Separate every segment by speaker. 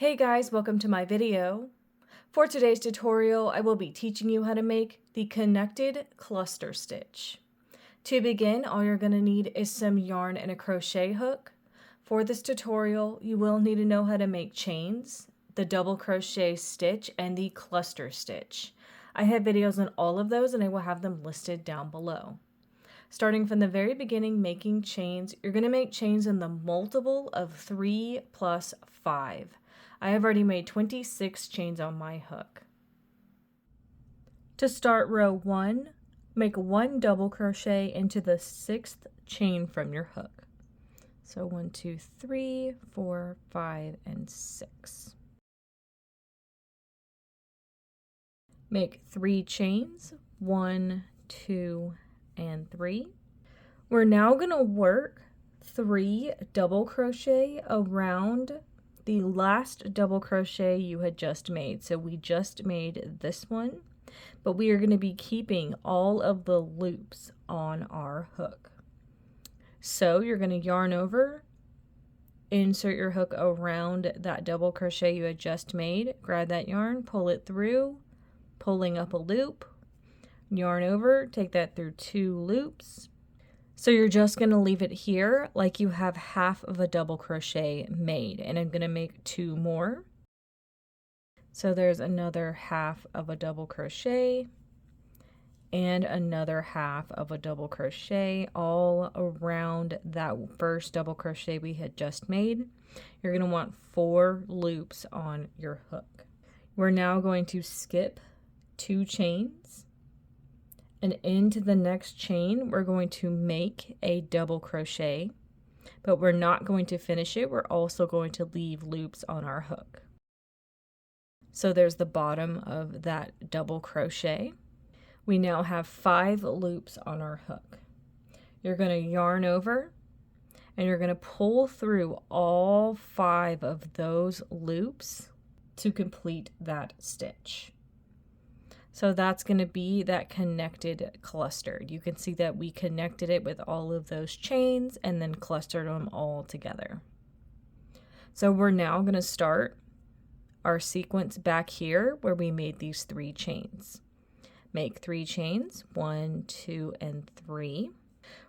Speaker 1: Hey guys, welcome to my video. For today's tutorial, I will be teaching you how to make the connected cluster stitch. To begin, all you're going to need is some yarn and a crochet hook. For this tutorial, you will need to know how to make chains, the double crochet stitch, and the cluster stitch. I have videos on all of those and I will have them listed down below. Starting from the very beginning, making chains, you're going to make chains in the multiple of 3 plus 5. I have already made 26 chains on my hook. To start row 1, make 1 double crochet into the 6th chain from your hook. So 1, 2, 3, 4, 5, and 6. Make 3 chains, 1, 2, and 3. We're now going to work 3 double crochet around the last double crochet you had just made. So we just made this one, but we are going to be keeping all of the loops on our hook. So you're going to yarn over, insert your hook around that double crochet you had just made, grab that yarn, pull it through, pulling up a loop, yarn over, take that through 2 loops. So you're just going to leave it here like you have half of a double crochet made, and I'm going to make 2 more. So there's another half of a double crochet and another half of a double crochet all around that first double crochet we had just made. You're going to want 4 loops on your hook. We're now going to skip 2 chains. And into the next chain, we're going to make a double crochet, but we're not going to finish it. We're also going to leave loops on our hook. So there's the bottom of that double crochet. We now have 5 loops on our hook. You're going to yarn over and you're going to pull through all 5 of those loops to complete that stitch. So that's going to be that connected cluster. You can see that we connected it with all of those chains and then clustered them all together. So we're now going to start our sequence back here where we made these 3 chains. Make 3 chains, 1, 2, and 3.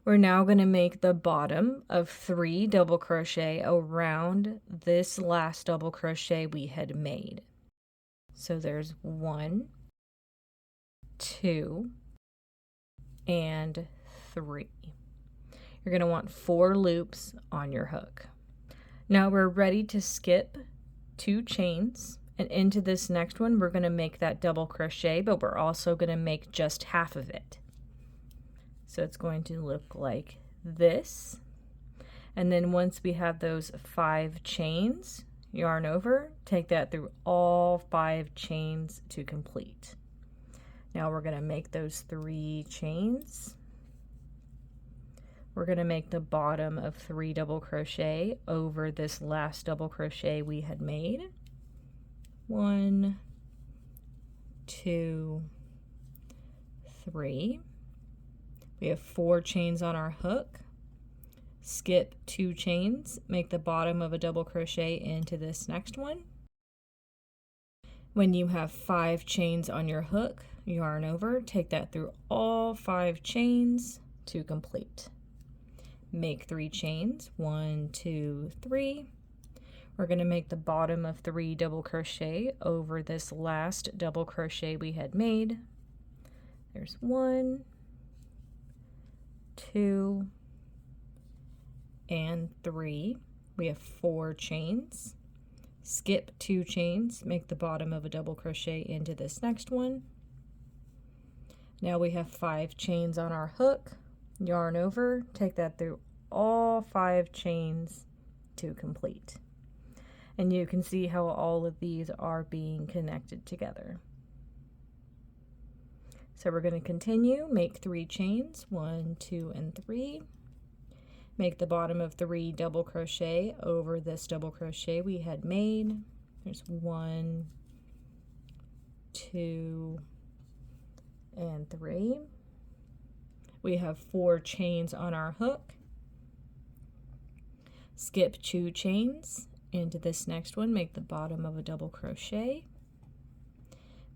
Speaker 1: We're now going to make the bottom of 3 double crochet around this last double crochet we had made. So there's 1, 2, and 3. You're going to want 4 loops on your hook. Now we're ready to skip 2 chains, and into this next one we're going to make that double crochet, but we're also going to make just half of it. So it's going to look like this. And then once we have those 5 chains, yarn over, take that through all 5 chains to complete. Now we're going to make those 3 chains. We're going to make the bottom of 3 double crochet over this last double crochet we had made. 1, 2, 3. We have 4 chains on our hook. Skip 2 chains, make the bottom of a double crochet into this next one. When you have 5 chains on your hook, yarn over, take that through all 5 chains to complete. Make 3 chains, 1, 2, 3. We're going to make the bottom of 3 double crochet over this last double crochet we had made. There's 1, 2, and 3. We have 4 chains. Skip 2 chains, make the bottom of a double crochet into this next one. Now we have 5 chains on our hook, yarn over, take that through all 5 chains to complete. And you can see how all of these are being connected together. So we're going to continue, make 3 chains, 1, 2, and 3. Make the bottom of 3 double crochet over this double crochet we had made. There's 1, 2, and 3. We have 4 chains on our hook. Skip 2 chains into this next one, make the bottom of a double crochet.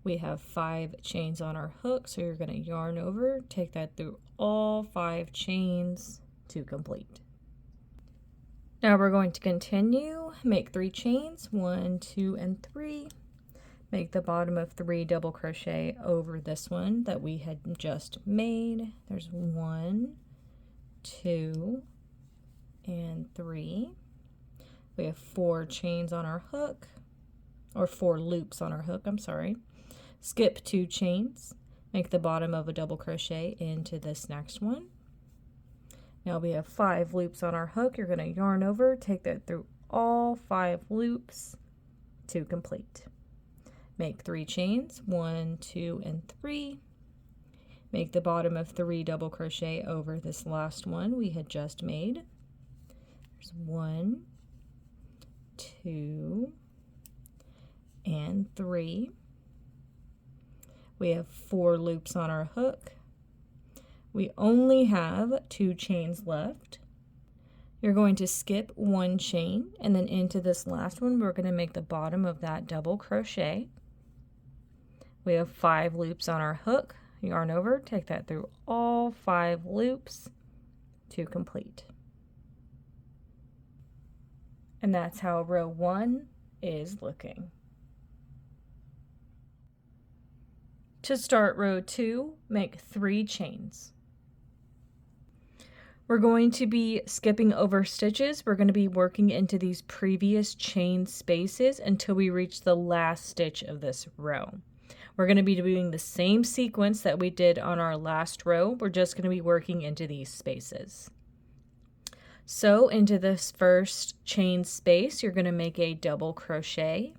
Speaker 1: We have 5 chains on our hook, so you're going to yarn over, take that through all 5 chains to complete. Now we're going to continue, make 3 chains, 1, 2, and 3. Make the bottom of 3 double crochet over this one that we had just made. There's 1, 2, and 3. We have 4 chains on our hook, or 4 loops on our hook, I'm sorry. Skip 2 chains, make the bottom of a double crochet into this next one. Now we have 5 loops on our hook. You're going to yarn over, take that through all 5 loops to complete. Make 3 chains, 1, 2, and 3. Make the bottom of 3 double crochet over this last one we had just made. There's 1, 2, and 3. We have 4 loops on our hook. We only have 2 chains left. You're going to skip 1 chain, and then into this last one we're going to make the bottom of that double crochet. We have 5 loops on our hook. Yarn over, take that through all 5 loops to complete. And that's how row 1 is looking. To start row 2, make 3 chains. We're going to be skipping over stitches. We're going to be working into these previous chain spaces until we reach the last stitch of this row. We're going to be doing the same sequence that we did on our last row. We're just going to be working into these spaces. So into this first chain space, you're going to make a double crochet.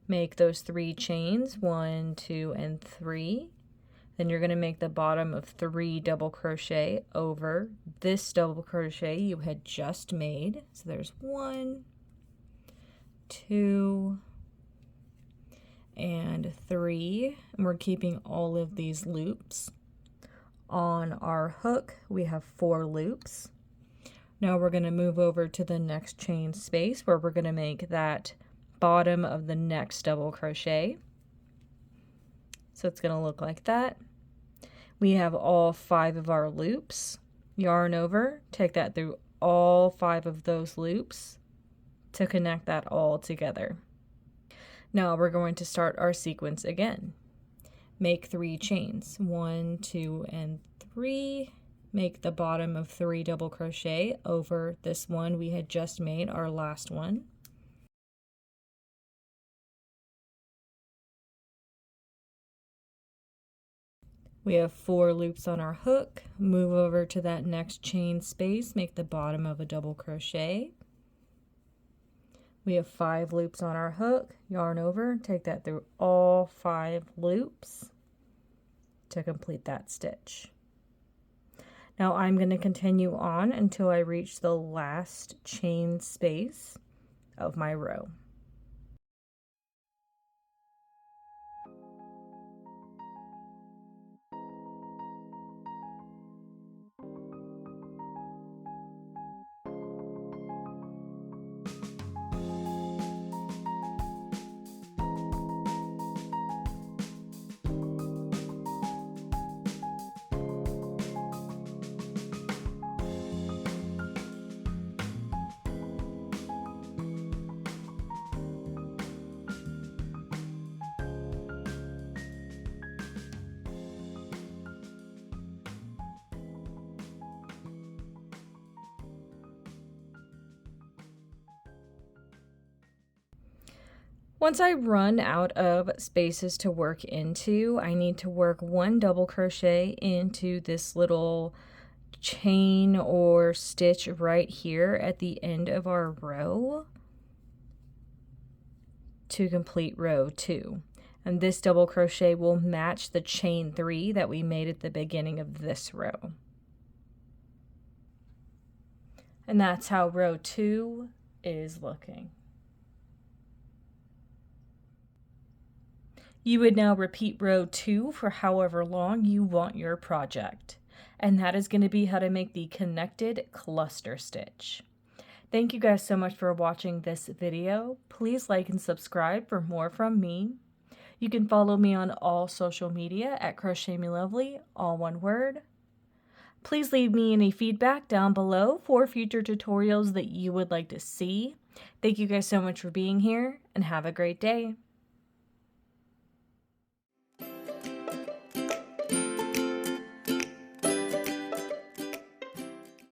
Speaker 1: Make those 3 chains, 1, 2, and 3. Then you're going to make the bottom of 3 double crochet over this double crochet you had just made. So there's 1, 2, and 3. And we're keeping all of these loops. On our hook, we have 4 loops. Now we're going to move over to the next chain space where we're going to make that bottom of the next double crochet. So it's going to look like that. We have all 5 of our loops. Yarn over, take that through all 5 of those loops to connect that all together. Now we're going to start our sequence again. Make 3 chains, 1, 2, and 3. Make the bottom of 3 double crochet over this one we had just made, our last one. We have 4 loops on our hook. Move over to that next chain space, make the bottom of a double crochet. We have 5 loops on our hook. Yarn over, take that through all 5 loops to complete that stitch. Now I'm going to continue on until I reach the last chain space of my row. Once I run out of spaces to work into, I need to work 1 double crochet into this little chain or stitch right here at the end of our row to complete row 2. And this double crochet will match the chain 3 that we made at the beginning of this row. And that's how row 2 is looking. You would now repeat row 2 for however long you want your project. And that is going to be how to make the connected cluster stitch. Thank you guys so much for watching this video. Please like and subscribe for more from me. You can follow me on all social media at crochetmelovely, all one word. Please leave me any feedback down below for future tutorials that you would like to see. Thank you guys so much for being here, and have a great day.